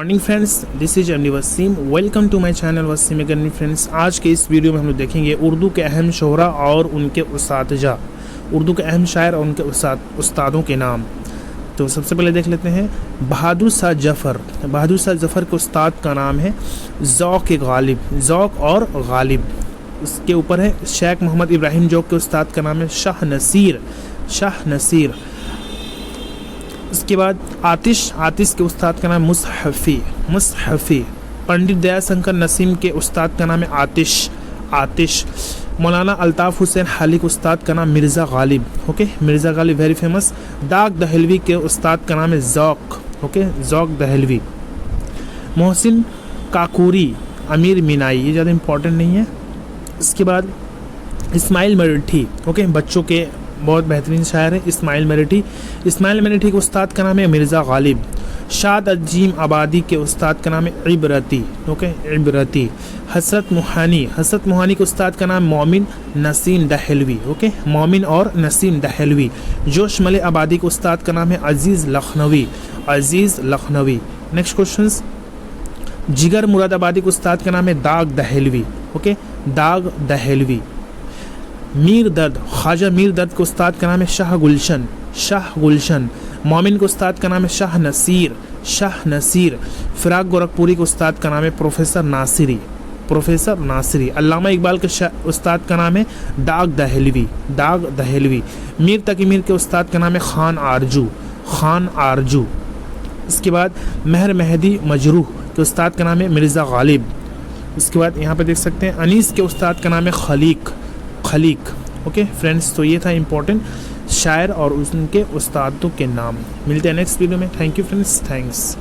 Morning friends, this is MD Waseem. Welcome to my channel Waseem academy. Friends, आज के इस video में हम लोग देखेंगे उर्दू के अहम शोहरा और उनके उस्तादजा, उर्दू के अहम शायर और उनके उस्तादों के नाम। तो सबसे पहले देख लेते हैं बहादुर शाह जफ़र। बहादुर शाह जफ़र के उस्ताद का नाम है ज़ौक़ गालिब, ज़ौक़ और गालिब। इसके ऊपर है शेख मोहम्मद इब्राहिम जोग के उस्ताद का नाम है शाह नसीर, शाह नसीर। इसके बाद आतिश, आतिश के उस्ताद का नाम मुसहफ़ी, मुसहफ़ी। पंडित दयाशंकर नसीम के उस्ताद का नाम है आतिश, आतिश। मौलाना अल्ताफ़ हुसैन हाली के उस्ताद का नाम Mirza Ghalib, okay, Mirza Ghalib very famous. दाग दहलवी के उस्ताद का नाम है ज़ौक़, ओके, ज़ौक़ दहलवी। मोहसिन काकूरी, अमीर मीनाई, ये ज़्यादा इंपॉर्टेंट नहीं है। इसके बाद इस्माइल मराठी, ओके, बच्चों के बहुत बेहतरीन शायर है इस्माइल मराठी। इस्माइल मराठी के उस्ताद का नाम है मिर्ज़ा गालिब। शाद अजीम आबादी के उस्ताद का नाम है इबरती, ओके, इबरती। हसरत मुहानी, हसरत मुहानी के उस्ताद का नाम मोमिन नसीम दहलवी, ओके, मोमिन और नसीम दहलवी। जोश मले आबादी के उस्ताद का नाम है अजीज़ लखनवी, अजीज़ लखनवी। नेक्स्ट क्वेश्चन, जिगर मुरादाबादी के उस्ताद का नाम है दाग दहलवी, ओके, दाग दहलवी। मीर दर्द, ख्वाजा मीर दर्द के उस्ताद का नाम है शाह गुलशन, शाह गुलशन। मोमिन के उस्ताद का नाम है शाह नसीर, शाह नसीर। फिराक गोरखपुरी के उस्ताद का नाम है प्रोफेसर नासिरी, प्रोफेसर नासिरी। अल्लामा इकबाल के उस्ताद का नाम है दाग दहलवी, दाग दहलवी। मीर तकी मीर के उस्ताद का नाम है खान आरजू, खान आरजू। इसके बाद महर मेहदी मजरूह के उस्ताद का नाम है मिर्ज़ा गालिब। इसके बाद यहाँ पे देख सकते हैं अनीस के उस्ताद का नाम है खलीक, खलीक। ओके फ्रेंड्स, तो ये था इम्पोर्टेंट शायर और उनके उस्तादों के नाम। मिलते हैं नेक्स्ट वीडियो में। Thank you friends, thanks.